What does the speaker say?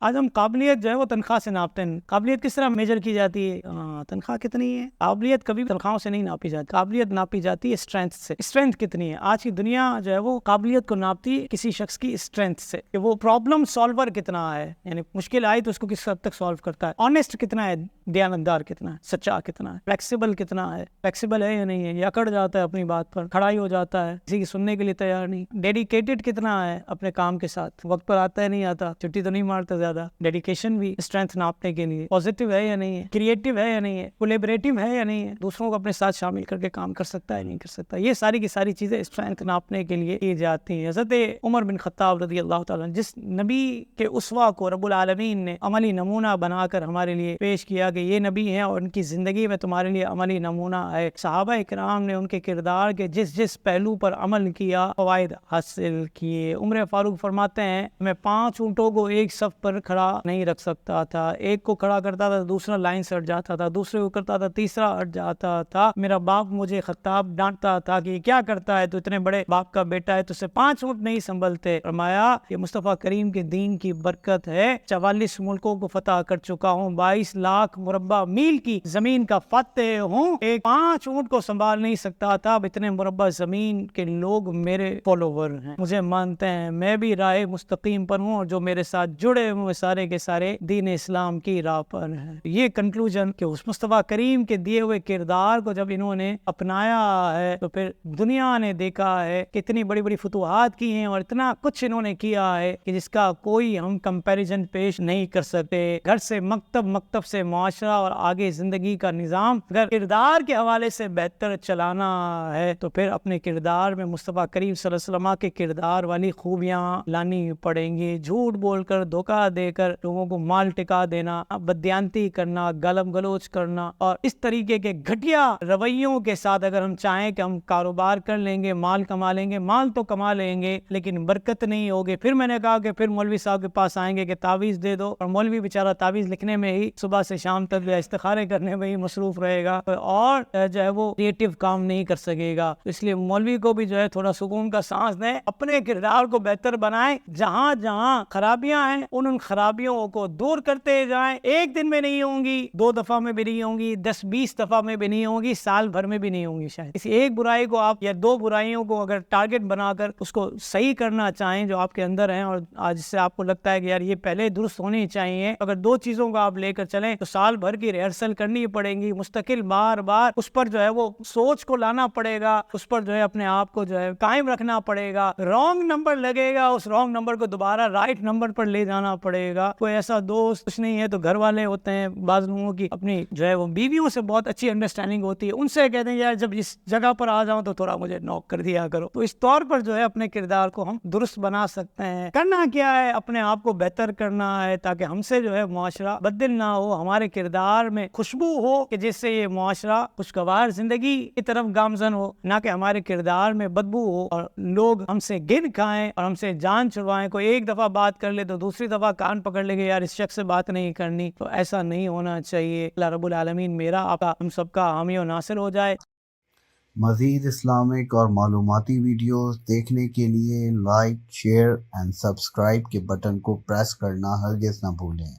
آج ہم قابلیت جو ہے وہ تنخواہ سے ناپتے ہیں. قابلیت کس طرح میجر کی جاتی ہے؟ تنخواہ کتنی ہے. قابلیت کبھی تنخواہوں سے نہیں ناپی جاتی. قابلیت ناپی جاتی ہے اسٹرینتھ سے. اسٹرینتھ کتنی ہے؟ آج کی دنیا جو ہے وہ قابلیت کو ناپتی ہے کسی شخص کی اسٹرینتھ سے، کہ وہ پرابلم سالور کتنا ہے، یعنی مشکل آئی تو اس کو کس حد تک سالو کرتا ہے. آنےسٹ کتنا ہے، دیانتدار کتنا ہے، سچا کتنا ہے، فلیکسیبل کتنا ہے، فلیکسیبل ہے یا نہیں ہے، یا اکڑ جاتا ہے اپنی بات پر، کھڑا ہی ہو جاتا ہے، کسی کی سننے کے لیے تیار نہیں. ڈیڈیکیٹڈ کتنا ہے اپنے کام کے ساتھ، وقت پر آتا ہے نہیں آتا، چھٹی تو نہیں مارتا زیادہ. ڈیڈیکیشن بھی اسٹرینتھ ناپنے کے لیے. پازیٹیو ہے یا نہیں ہے، کریٹو ہے یا نہیں ہے، کولیبریٹو ہے یا نہیں ہے، دوسروں کو اپنے ساتھ شامل کر کے کام کر سکتا ہے نہیں کر سکتا. یہ ساری کی ساری چیزیں اسٹرینتھ ناپنے کے لیے کی جاتی ہیں. حضرت عمر بن خطاب رضی اللہ تعالیٰ جس نبی کے اسوہ کو رب العالمین نے عملی نمونہ بنا کر ہمارے لیے پیش کیا کہ یہ نبی ہیں اور ان کی زندگی میں تمہارے لیے عملی نمونہ ہے، صحابہ کرام نے ان کے کردار کے جس پہلو پر عمل کیا فوائد حاصل کیے. عمر فاروق فرماتے ہیں میں 5 اونٹوں کو ایک صف پر کھڑا نہیں رکھ سکتا تھا، ایک کو کھڑا کرتا تھا دوسرا لائن سے ہٹ جاتا تھا، دوسرے کو کرتا تھا تیسرا ہٹ جاتا تھا. میرا باپ مجھے خطاب ڈانٹتا تھا کہ کیا کرتا ہے تو اتنے بڑے باپ کا بیٹا ہے تو سے 5 اونٹ نہیں سنبھلتے. فرمایا یہ مصطفیٰ کریم کے دین کی برکت ہے، 44 ملکوں کو فتح کر چکا ہوں، 22 لاکھ مربع میل کی زمین کا فاتح ہوں، ایک 5 اونٹ کو سنبھال نہیں سکتا تھا، اب اتنے مربع زمین کے لوگ میرے فالوور ہیں، مجھے مانتے ہیں، میں بھی راہ مستقیم پر ہوں اور جو میرے ساتھ جڑے ہوئے سارے کے سارے دین اسلام کی راہ پر ہیں. یہ کنکلوژن کہ اس مصطفیٰ کریم کے دیے ہوئے کردار کو جب انہوں نے اپنایا ہے تو پھر دنیا نے دیکھا ہے کہ اتنی بڑی بڑی فتوحات کی ہیں اور اتنا کچھ انہوں نے کیا ہے کہ جس کا کوئی ہم کمپیریزن پیش نہیں کر سکتے. گھر سے مکتب، مکتب سے معاشرہ اور آگے زندگی کا نظام اگر کردار کے حوالے سے بہتر چلانا ہے تو پھر اپنے کردار میں مصطفیٰ کریم صلی اللہ علیہ وسلم کے کردار والی خوبیاں لانی پڑیں گی. جھوٹ بول کر، دھوکہ دے کر لوگوں کو مال ٹکا دینا، بددیانتی کرنا، گالم گلوچ کرنا اور اس طریقے کے گھٹیا رویوں کے ساتھ اگر ہم چاہیں کہ ہم کاروبار کر لیں گے، مال کما لیں گے، مال تو کما لیں گے لیکن برکت نہیں ہوگی. پھر میں نے کہا کہ پھر مولوی صاحب کے پاس آئیں گے کہ تعویذ دے دو، اور مولوی بیچارہ تعویذ لکھنے میں ہی صبح سے شام تک استخارے کرنے میں ہی مصروف رہے گا اور جو ہے وہ کریٹو کام نہیں کر سکے گا. اس لیے مولوی کو بھی جو ہے تھوڑا سکون کا سانس دیں، اپنے کردار کو بہتر بنائیں، جہاں جہاں خرابیاں ہیں ان خرابیوں کو دور کرتے جائیں. ایک دن میں نہیں ہوں گی، 2 دفعہ میں بھی نہیں ہوں گی، 10-20 دفعہ میں بھی نہیں ہوں گی، سال بھر میں بھی نہیں ہوں گی. شاید کسی ایک برائی کو آپ یا 2 برائیوں کو اگر ٹارگٹ بنا کر اس کو صحیح کرنا چاہیں جو آپ کے اندر ہیں اور آج سے آپ کو لگتا ہے کہ یار یہ پہلے درست ہونی چاہیے، اگر 2 چیزوں کو آپ لے کر چلیں تو سال بھر کی ریہرسل کرنی پڑے گی، مستقل بار بار اس پر جو ہے وہ سوچ کو لانا پڑے گا، اس پر جو ہے اپنے آپ کو جو ہے قائم رکھنا پڑے گا. رانگ نمبر لگے گا، اس رانگ نمبر کو دوبارہ رائٹ نمبر پر لے جانا پڑے گا. کوئی ایسا دوست کچھ نہیں ہے تو گھر والے ہوتے ہیں، بعض لوگوں کی اپنی جو ہے وہ بیویوں سے بہت اچھی انڈرسٹینڈنگ ہوتی ہے، ان سے کہتے ہیں یار جب اس جگہ پر آ جاؤں تو تھوڑا مجھے نوک کر دیا کرو. تو اس طور پر جو ہے اپنے کردار کو ہم درست بنا سکتے ہیں. کرنا کیا ہے؟ اپنے آپ کو بہتر کرنا ہے تاکہ ہم سے جو ہے معاشرہ بدل نہ ہو، ہمارے کردار میں خوشبو ہو کہ جس سے یہ معاشرہ خوشگوار زندگی کی طرف گامزن ہو، نہ کہ ہمارے کردار میں بدبو ہو اور لوگ ہم سے گر کھائیں اور ہم سے جان چھڑوائیں. کوئی ایک دفعہ بات کر لے تو دوسری دفعہ کان پکڑ لے گے یار اس شخص سے بات نہیں کرنی. تو ایسا نہیں ہونا چاہیے. اللہ رب العالمین میرا آپ کا ہم سب کا حامی و ناصر ہو جائے. مزید اسلامک اور معلوماتی ویڈیوز دیکھنے کے لیے لائک، شیئر اینڈ سبسکرائب کے بٹن کو پریس کرنا ہرگز نہ بھولیں.